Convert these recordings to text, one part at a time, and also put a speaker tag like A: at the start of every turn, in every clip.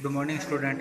A: Good morning student.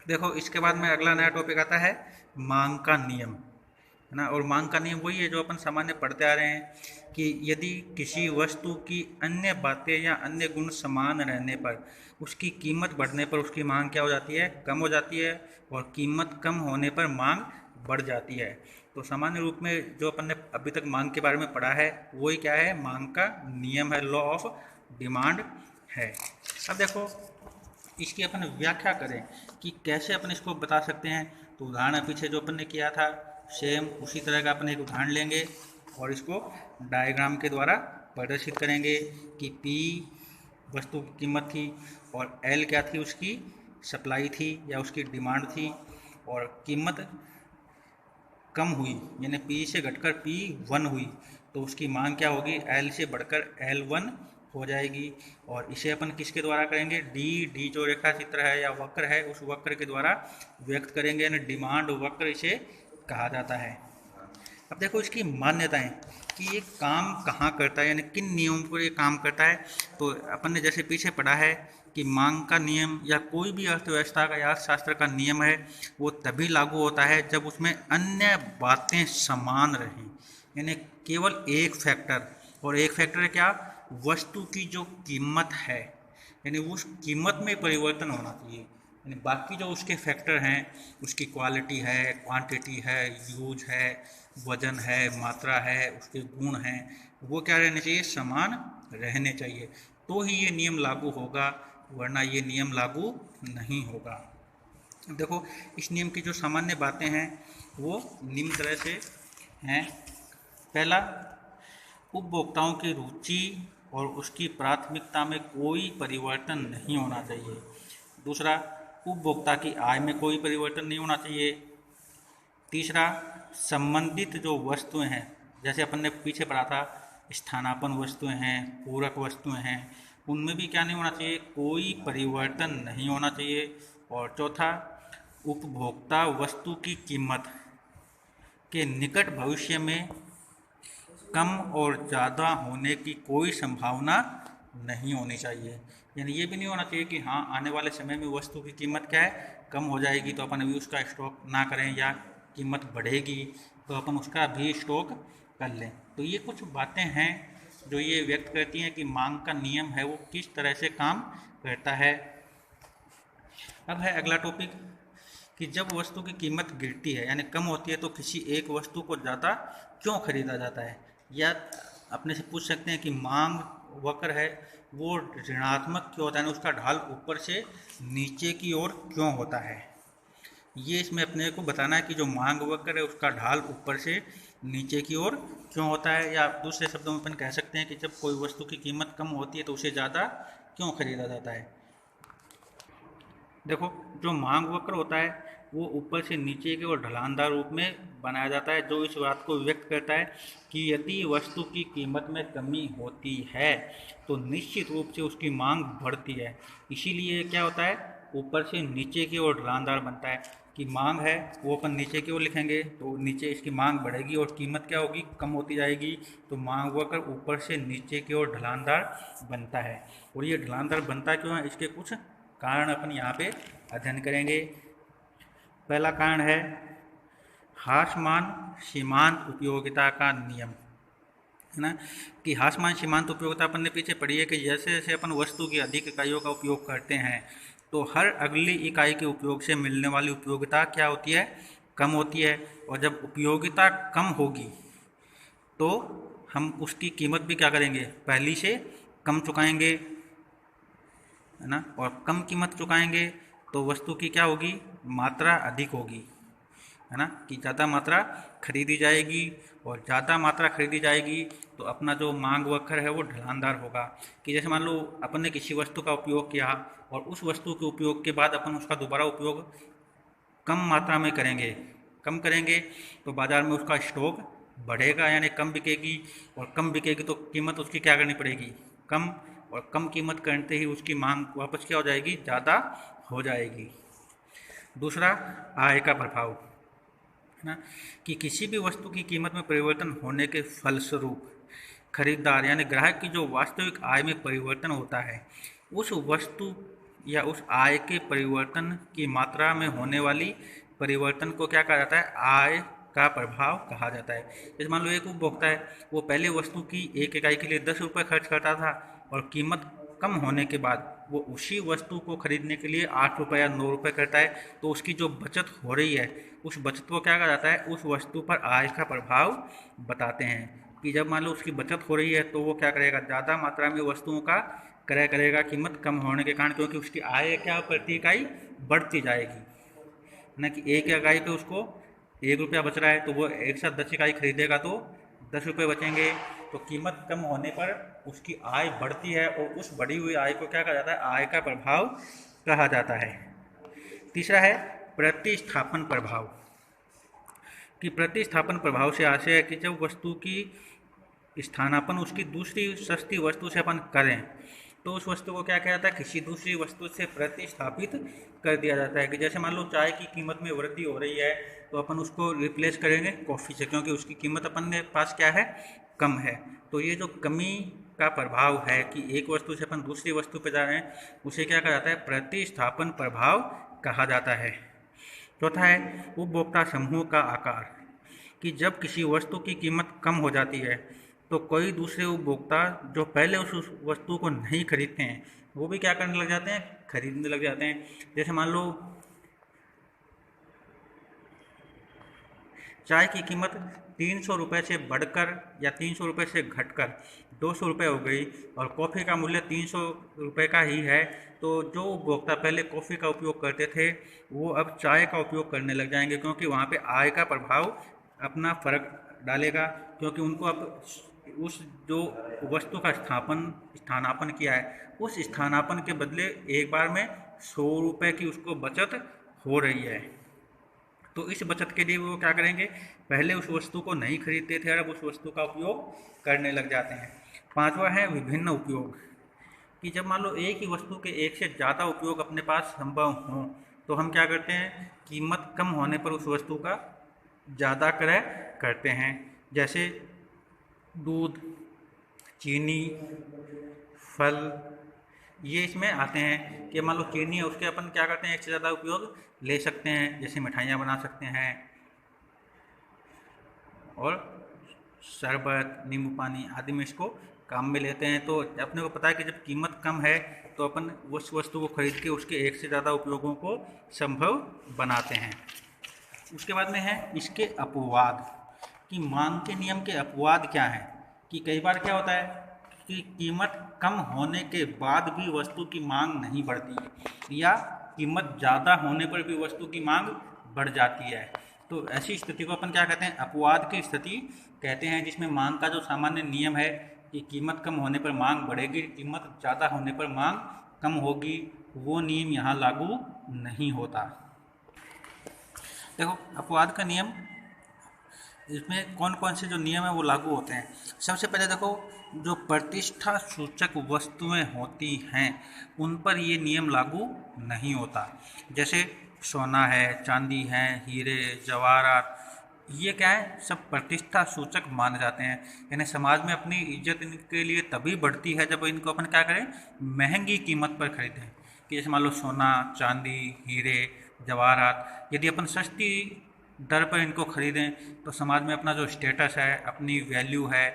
A: देखो, इसके बाद में अगला नया टॉपिक आता है मांग का नियम, है ना। और मांग का नियम वही है जो अपन सामान्य पढ़ते आ रहे हैं कि यदि किसी वस्तु की अन्य बातें या अन्य गुण समान रहने पर उसकी कीमत बढ़ने पर उसकी मांग क्या हो जाती है, कम हो जाती है। और कीमत कम होने पर मांग बढ़ जाती है। तो सामान्य रूप में जो अपन ने अभी तक मांग के बारे में पढ़ा है वही क्या है, मांग का नियम है, लॉ ऑफ डिमांड है। अब देखो, इसकी अपन व्याख्या करें कि कैसे अपन इसको बता सकते हैं। तो उदाहरण पीछे जो अपन ने किया था सेम उसी तरह का अपन एक उदाहरण लेंगे और इसको डायग्राम के द्वारा प्रदर्शित करेंगे कि P वस्तु की कीमत थी और L क्या थी, उसकी सप्लाई थी या उसकी डिमांड थी। और कीमत कम हुई यानी P से घटकर P1 हुई तो उसकी मांग क्या होगी, L से बढ़कर L1 हो जाएगी। और इसे अपन किसके द्वारा करेंगे, डी जो रेखा चित्र है या वक्र है उस वक्र के द्वारा व्यक्त करेंगे, यानी डिमांड वक्र इसे कहा जाता है। अब देखो इसकी मान्यताएं कि ये काम कहाँ करता है, यानी किन नियमों पर ये काम करता है। तो अपन ने जैसे पीछे पढ़ा है कि मांग का नियम या कोई भी अर्थव्यवस्था का या अर्थशास्त्र का नियम है वो तभी लागू होता है जब उसमें अन्य बातें समान रहें, यानी केवल एक फैक्टर। और एक फैक्टर है क्या, वस्तु की जो कीमत है, यानी उस कीमत में परिवर्तन होना चाहिए। यानी बाकी जो उसके फैक्टर हैं, उसकी क्वालिटी है, क्वांटिटी है, यूज है, वजन है, मात्रा है, उसके गुण हैं, वो क्या रहने चाहिए, समान रहने चाहिए। तो ही ये नियम लागू होगा, वरना ये नियम लागू नहीं होगा। देखो, इस नियम की जो सामान्य बातें हैं वो निम्न तरह से हैं। पहला, उपभोक्ताओं की रुचि और उसकी प्राथमिकता में कोई परिवर्तन नहीं होना चाहिए। दूसरा, उपभोक्ता की आय में कोई परिवर्तन नहीं होना चाहिए। तीसरा, संबंधित जो वस्तुएं हैं, जैसे अपन ने पीछे पढ़ा था स्थानापन्न वस्तुएं हैं, पूरक वस्तुएं हैं, उनमें भी क्या नहीं होना चाहिए, कोई परिवर्तन नहीं होना चाहिए। और चौथा, उपभोक्ता वस्तु की कीमत के निकट भविष्य में कम और ज़्यादा होने की कोई संभावना नहीं होनी चाहिए। यानी ये भी नहीं होना चाहिए कि हाँ आने वाले समय में वस्तु की कीमत क्या है, कम हो जाएगी तो अपन अभी उसका स्टॉक ना करें, या कीमत बढ़ेगी तो अपन उसका भी स्टॉक कर लें। तो ये कुछ बातें हैं जो ये व्यक्त करती हैं कि मांग का नियम है वो किस तरह से काम करता है। अब है अगला टॉपिक कि जब वस्तु की कीमत गिरती है यानी कम होती है तो किसी एक वस्तु को ज़्यादा क्यों खरीदा जाता है। या अपने से पूछ सकते हैं कि मांग वक्र है वो ऋणात्मक क्यों होता है, उसका ढाल ऊपर से नीचे की ओर क्यों होता है। ये इसमें अपने को बताना है कि जो मांग वक्र है उसका ढाल ऊपर से नीचे की ओर क्यों होता है। या दूसरे शब्दों में अपन कह सकते हैं कि जब कोई वस्तु की कीमत कम होती है तो उसे ज़्यादा क्यों खरीदा जाता है। देखो, जो मांग वक्र होता है वो ऊपर से नीचे के और ढलानदार रूप में बनाया जाता है, जो इस बात को व्यक्त करता है कि यदि वस्तु की कीमत में कमी होती है तो निश्चित रूप से उसकी मांग बढ़ती है। इसीलिए क्या होता है, ऊपर से नीचे की ओर ढलानदार बनता है कि मांग है वो अपन नीचे की ओर लिखेंगे तो नीचे इसकी मांग बढ़ेगी और कीमत क्या होगी, कम होती जाएगी। तो मांग वक्र ऊपर से नीचे की ओर ढलानदार बनता है। और ये ढलानदार बनता क्यों है, इसके कुछ कारण अपन यहाँ पे अध्ययन करेंगे। पहला कारण है ह्रासमान सीमांत उपयोगिता का नियम, है ना। कि ह्रासमान सीमांत उपयोगिता अपन ने पीछे पढ़ी है कि जैसे जैसे अपन वस्तु की अधिक इकाइयों का उपयोग करते हैं तो हर अगली इकाई के उपयोग से मिलने वाली उपयोगिता क्या होती है, कम होती है। और जब उपयोगिता कम होगी तो हम उसकी कीमत भी क्या करेंगे, पहली से कम चुकाएंगे, है ना। और कम कीमत चुकाएंगे तो वस्तु की क्या होगी, मात्रा अधिक होगी, है ना, कि ज़्यादा मात्रा खरीदी जाएगी। और ज़्यादा मात्रा खरीदी जाएगी तो अपना जो मांग वक्र है वो ढलानदार होगा। कि जैसे मान लो अपन ने किसी वस्तु का उपयोग किया और उस वस्तु के उपयोग के बाद अपन उसका दोबारा उपयोग कम मात्रा में करेंगे, कम करेंगे तो बाज़ार में उसका स्टॉक बढ़ेगा यानी कम बिकेगी। और कम बिकेगी तो कीमत उसकी क्या करनी पड़ेगी, कम। और कम कीमत करते ही उसकी मांग वापस क्या हो जाएगी, ज़्यादा हो जाएगी। दूसरा, आय का प्रभाव, है ना। कि किसी भी वस्तु की कीमत में परिवर्तन होने के फलस्वरूप खरीदार यानी ग्राहक की जो वास्तविक आय में परिवर्तन होता है उस वस्तु या उस आय के परिवर्तन की मात्रा में होने वाली परिवर्तन को क्या कहा जाता है? आय का प्रभाव कहा जाता है। जैसे मान लो एक उपभोक्ता है, वो पहले वस्तु की एक इकाई के लिए 10 रुपये खर्च करता था और कीमत कम होने के बाद वो उसी वस्तु को खरीदने के लिए 8 रुपये या 9 रुपये करता है, तो उसकी जो बचत हो रही है उस बचत को क्या कहा जाता है? उस वस्तु पर आय का प्रभाव बताते हैं। कि जब मान लो उसकी बचत हो रही है तो वो क्या करेगा? ज़्यादा मात्रा में वस्तुओं का क्रय करेगा कीमत कम होने के कारण, क्योंकि उसकी आय क्या प्रति इकाई बढ़ती जाएगी ना। कि एक इकाई पे उसको 1 रुपया बच रहा है तो वो एक साथ 10 इकाई खरीदेगा तो 10 रुपये बचेंगे। तो कीमत कम होने पर उसकी आय बढ़ती है और उस बढ़ी हुई आय को क्या कहा जाता है? आय का प्रभाव कहा जाता है। तीसरा है प्रतिस्थापन प्रभाव। कि प्रतिस्थापन प्रभाव से आशय है कि जब वस्तु की स्थानापन उसकी दूसरी सस्ती वस्तु से अपन करें तो उस वस्तु को क्या किया जाता है? किसी दूसरी वस्तु से प्रतिस्थापित कर दिया जाता है। कि जैसे मान लो चाय की कीमत में वृद्धि हो रही है तो अपन उसको रिप्लेस करेंगे कॉफ़ी से, क्योंकि उसकी कीमत अपन के पास क्या है? कम है। तो ये जो कमी का प्रभाव है कि एक वस्तु से अपन दूसरी वस्तु पर जा रहे हैं, उसे क्या कहा जाता है? प्रतिस्थापन प्रभाव कहा जाता है। चौथा है उपभोक्ता समूह का आकार। कि जब किसी वस्तु की कीमत कम हो जाती है तो कोई दूसरे उपभोक्ता जो पहले उस वस्तु को नहीं खरीदते हैं वो भी क्या करने लग जाते हैं? खरीदने लग जाते हैं। जैसे मान लो चाय की कीमत 300 रुपये से बढ़कर या 300 रुपये से घटकर 200 रुपये हो गई और कॉफ़ी का मूल्य 300 रुपये का ही है, तो जो उपभोक्ता पहले कॉफ़ी का उपयोग करते थे वो अब चाय का उपयोग करने लग जाएंगे, क्योंकि वहाँ पे आय का प्रभाव अपना फर्क डालेगा। क्योंकि उनको अब उस जो वस्तु का स्थानापन किया है उस स्थानापन के बदले एक बार में 100 रुपये की उसको बचत हो रही है। तो इस बचत के लिए वो क्या करेंगे? पहले उस वस्तु को नहीं खरीदते थे और अब उस वस्तु का उपयोग करने लग जाते हैं। पांचवा है विभिन्न उपयोग। कि जब मान लो एक ही वस्तु के एक से ज़्यादा उपयोग अपने पास संभव हों तो हम क्या करते हैं? कीमत कम होने पर उस वस्तु का ज़्यादा क्रय करते हैं। जैसे दूध, चीनी, फल, ये इसमें आते हैं। कि मान लो चीनी है उसके अपन क्या करते हैं? एक से ज़्यादा उपयोग ले सकते हैं, जैसे मिठाइयाँ बना सकते हैं और शरबत, नींबू पानी आदि में इसको काम में लेते हैं। तो अपने को पता है कि जब कीमत कम है तो अपन उस वस्तु को खरीद के उसके एक से ज़्यादा उपयोगों को संभव बनाते हैं। उसके बाद में है इसके अपवाद। कि मांग के नियम के अपवाद क्या हैं? कि कई बार क्या होता है कि कीमत कम होने के बाद भी वस्तु की मांग नहीं बढ़ती या कीमत ज़्यादा होने पर भी वस्तु की मांग बढ़ जाती है। तो ऐसी स्थिति को अपन क्या कहते हैं? अपवाद की स्थिति कहते हैं, जिसमें मांग का जो सामान्य नियम है कि कीमत कम होने पर मांग बढ़ेगी, कीमत ज़्यादा होने पर मांग कम होगी, वो नियम यहाँ लागू नहीं होता। देखो अपवाद का नियम, इसमें कौन कौन से जो नियम है वो लागू होते हैं। सबसे पहले देखो जो प्रतिष्ठा सूचक वस्तुएं होती हैं उन पर ये नियम लागू नहीं होता। जैसे सोना है, चांदी है, हीरे, जवाहरात, ये क्या है? सब प्रतिष्ठा सूचक माने जाते हैं। यानी समाज में अपनी इज्जत इनके लिए तभी बढ़ती है जब इनको अपन क्या करें? महंगी कीमत पर खरीदें। कि जैसे मान लो सोना, चांदी, हीरे, जवाहरात, यदि अपन सस्ती दर पर इनको खरीदें तो समाज में अपना जो स्टेटस है, अपनी वैल्यू है,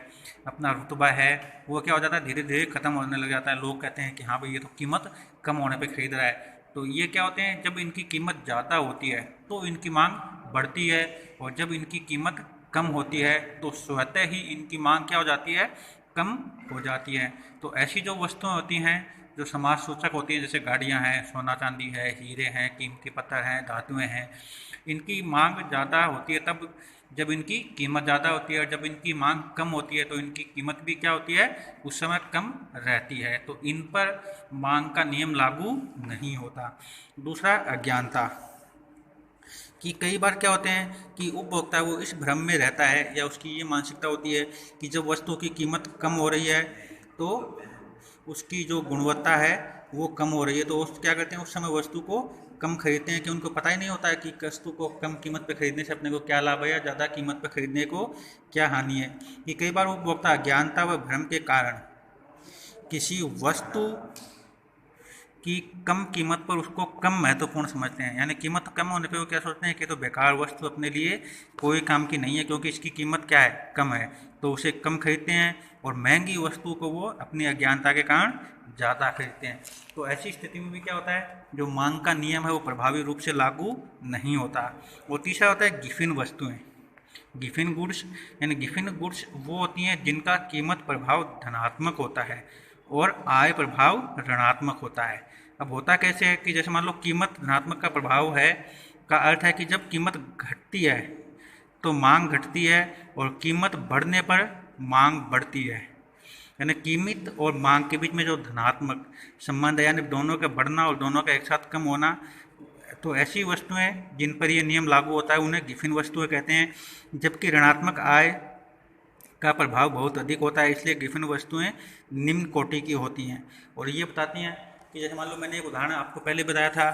A: अपना रुतबा है, वो क्या हो जाता है? धीरे धीरे ख़त्म होने लग जाता है। लोग कहते हैं कि हाँ भाई ये तो कीमत कम होने पे खरीद रहा है। तो ये क्या होते हैं? जब इनकी कीमत ज़्यादा होती है तो इनकी मांग बढ़ती है और जब इनकी कीमत कम होती है तो स्वतः ही इनकी मांग क्या हो जाती है? कम हो जाती है। तो ऐसी जो वस्तुएं होती हैं जो समाज सूचक होती हैं, जैसे गाड़ियां हैं, सोना चांदी है, हीरे हैं, कीमती पत्थर हैं, धातुएं हैं, इनकी मांग ज़्यादा होती है तब जब इनकी कीमत ज़्यादा होती है, और जब इनकी मांग कम होती है तो इनकी कीमत भी क्या होती है? उस समय कम रहती है। तो इन पर मांग का नियम लागू नहीं होता। दूसरा अज्ञानता। कि कई बार क्या होते हैं कि उपभोक्ता वो इस भ्रम में रहता है या उसकी ये मानसिकता होती है कि जब वस्तु की कीमत कम हो रही है तो उसकी जो गुणवत्ता है वो कम हो रही है, तो उस क्या करते हैं? उस समय वस्तु को कम खरीदते हैं कि उनको पता ही नहीं होता है कि वस्तु को कम कीमत पर खरीदने से अपने को क्या लाभ है या ज़्यादा कीमत पर खरीदने को क्या हानि है। कि कई बार उपभोक्ता अज्ञानता व भ्रम के कारण किसी वस्तु कि कम कीमत पर उसको कम महत्वपूर्ण समझते हैं। यानी कीमत कम होने पे वो क्या सोचते हैं कि तो बेकार वस्तु अपने लिए कोई काम की नहीं है, क्योंकि इसकी कीमत क्या है, कम है, तो उसे कम खरीदते हैं, और महंगी वस्तु को वो अपनी अज्ञानता के कारण ज़्यादा खरीदते हैं। तो ऐसी स्थिति में भी क्या होता है, जो मांग का नियम है वो प्रभावी रूप से लागू नहीं होता। और तीसरा होता है गिफिन वस्तुएं, गिफिन गुड्स। यानी गिफिन गुड्स वो होती हैं जिनका कीमत प्रभाव धनात्मक होता है और आय प्रभाव ऋणात्मक होता है। अब होता कैसे है कि जैसे मान लो कीमत धनात्मक का प्रभाव है, का अर्थ है कि जब कीमत घटती है तो मांग घटती है, और कीमत बढ़ने पर मांग बढ़ती है। यानी कीमत और मांग के बीच में जो धनात्मक संबंध है, यानी दोनों का बढ़ना और दोनों का एक साथ कम होना, तो ऐसी वस्तुएं जिन पर यह नियम लागू होता है उन्हें गिफिन वस्तुएं कहते हैं। जबकि ऋणात्मक आय का प्रभाव बहुत अधिक होता है, इसलिए गिफिन वस्तुएं निम्न कोटि की होती हैं। और ये बताती हैं कि जैसे मान लो मैंने एक उदाहरण आपको पहले बताया था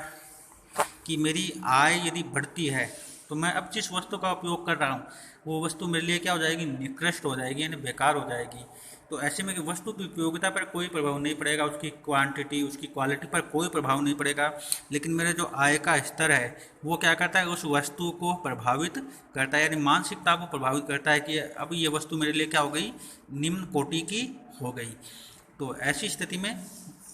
A: कि मेरी आय यदि बढ़ती है तो मैं अब जिस वस्तु का उपयोग कर रहा हूँ वो वस्तु मेरे लिए क्या हो जाएगी, निकृष्ट हो जाएगी, यानी बेकार हो जाएगी। तो ऐसे में कि वस्तु की उपयोगिता पर कोई प्रभाव नहीं पड़ेगा, उसकी क्वांटिटी उसकी क्वालिटी पर कोई प्रभाव नहीं पड़ेगा, लेकिन मेरे जो आय का स्तर है वो क्या करता है, उस वस्तु को प्रभावित करता है, यानी मानसिकता को प्रभावित करता है कि अब ये वस्तु मेरे लिए क्या हो गई, निम्न कोटि की हो गई। तो ऐसी स्थिति में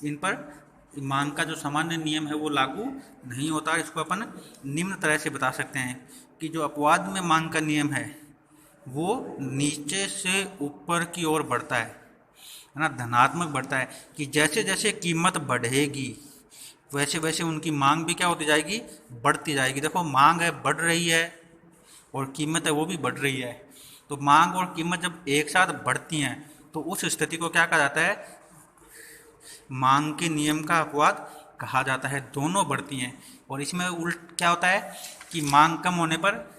A: इन पर मांग का जो सामान्य नियम है वो लागू नहीं होता। इसको अपन निम्न तरह से बता सकते हैं कि जो अपवाद में मांग का नियम है वो नीचे से ऊपर की ओर बढ़ता है ना, धनात्मक बढ़ता है, कि जैसे जैसे कीमत बढ़ेगी वैसे वैसे उनकी मांग भी क्या होती जाएगी, बढ़ती जाएगी। देखो मांग है बढ़ रही है और कीमत है वो भी बढ़ रही है, तो मांग और कीमत जब एक साथ बढ़ती हैं तो उस स्थिति को क्या कहा जाता है, मांग के नियम का अपवाद कहा जाता है। दोनों बढ़ती हैं, और इसमें उल्ट क्या होता है कि मांग कम होने पर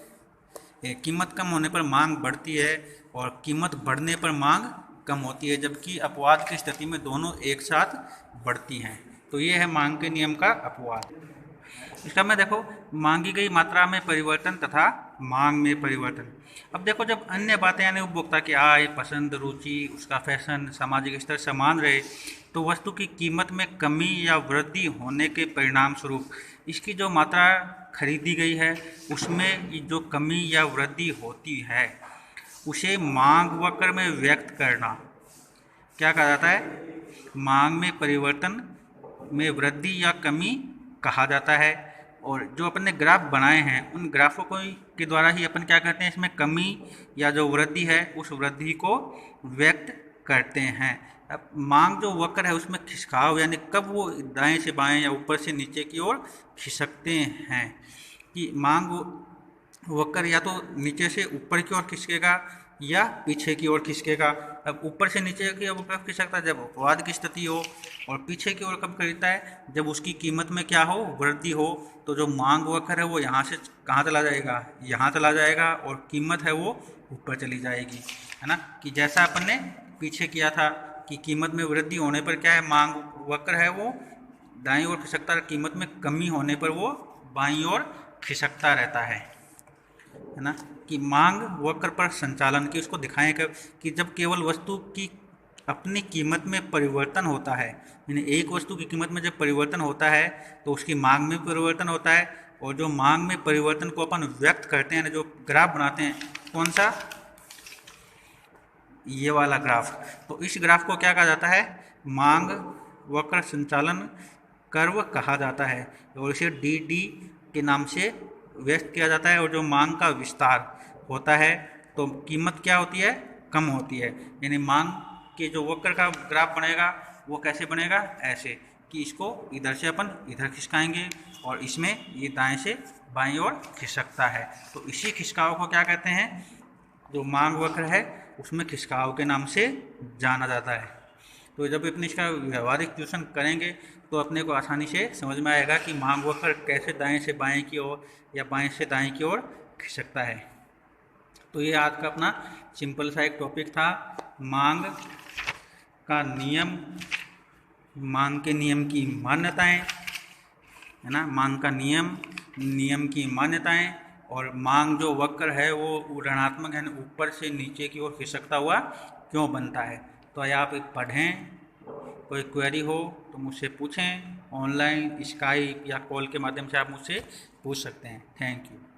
A: कीमत कम होने पर मांग बढ़ती है और कीमत बढ़ने पर मांग कम होती है, जबकि अपवाद की स्थिति में दोनों एक साथ बढ़ती हैं। तो ये है मांग के नियम का अपवाद। इसका में देखो मांगी गई मात्रा में परिवर्तन तथा मांग में परिवर्तन। अब देखो जब अन्य बातें यानी उपभोक्ता की आय, पसंद, रुचि, उसका फैशन, सामाजिक स्तर समान रहे तो वस्तु की कीमत में कमी या वृद्धि होने के परिणाम स्वरूप इसकी जो मात्रा खरीदी गई है उसमें जो कमी या वृद्धि होती है उसे मांग वक्र में व्यक्त करना क्या कहा जाता है, मांग में परिवर्तन में वृद्धि या कमी कहा जाता है। और जो अपन ने ग्राफ बनाए हैं उन ग्राफों को के द्वारा ही अपन क्या करते हैं, इसमें कमी या जो वृद्धि है उस वृद्धि को व्यक्त करते हैं। अब मांग जो वक्र है उसमें खिसकाव यानी कब वो दाएं से बाएं या ऊपर से नीचे की ओर खिसकते हैं, कि मांग वक्र या तो नीचे से ऊपर की ओर खिसकेगा या पीछे की ओर खिसकेगा। अब ऊपर से नीचे की ओर कब खिसकता है, जब अपवाद की स्थिति हो, और पीछे की ओर कब खरीदता है, जब उसकी कीमत में क्या हो, वृद्धि हो। तो जो मांग वक्र है वो यहाँ से कहाँ चला जाएगा, यहाँ चला जाएगा, और कीमत है वो ऊपर चली जाएगी, है ना। कि जैसा अपन ने पीछे किया था कि कीमत में वृद्धि होने पर क्या है, मांग वक्र है वो दाईं ओर खिसकता है, कीमत में कमी होने पर वो बाईं ओर खिसकता रहता है ना। कि मांग वक्र पर संचालन की उसको दिखाएं कि जब केवल वस्तु की अपनी कीमत में परिवर्तन होता है, यानी एक वस्तु की कीमत में जब परिवर्तन होता है तो उसकी मांग में परिवर्तन होता है, और जो मांग में परिवर्तन को अपन व्यक्त करते हैं, जो ग्राफ बनाते हैं, कौन सा, ये वाला ग्राफ। तो इस ग्राफ को क्या कहा जाता है, मांग वक्र संचालन कर्व कहा जाता है, और इसे डी के नाम से व्यक्त किया जाता है। और जो मांग का विस्तार होता है तो कीमत क्या होती है, कम होती है। यानी मांग के जो वक्र का ग्राफ बनेगा वो कैसे बनेगा, ऐसे कि इसको इधर से अपन इधर खिसकाएंगे और इसमें ये दाएं से बाईं ओर खिसकता है। तो इसी खिसकाव को क्या कहते हैं, जो मांग वक्र है उसमें खिसकाव के नाम से जाना जाता है। तो जब अपने इसका व्यवहारिक ट्यूशन करेंगे तो अपने को आसानी से समझ में आएगा कि मांग वक्र कैसे दाएं से बाएं की ओर या बाएं से दाएं की ओर खिसकता है। तो ये आज का अपना सिंपल सा एक टॉपिक था, मांग का नियम, मांग के नियम की मान्यताएं, है ना, मांग का नियम, नियम की मान्यताएं, और मांग जो वक्र है वो ऋणात्मक है, ऊपर से नीचे की ओर खिसकता हुआ क्यों बनता है। तो आप पढ़ें, कोई क्वेरी हो तो मुझसे पूछें। ऑनलाइन स्काइप या कॉल के माध्यम से आप मुझसे पूछ सकते हैं। Thank you.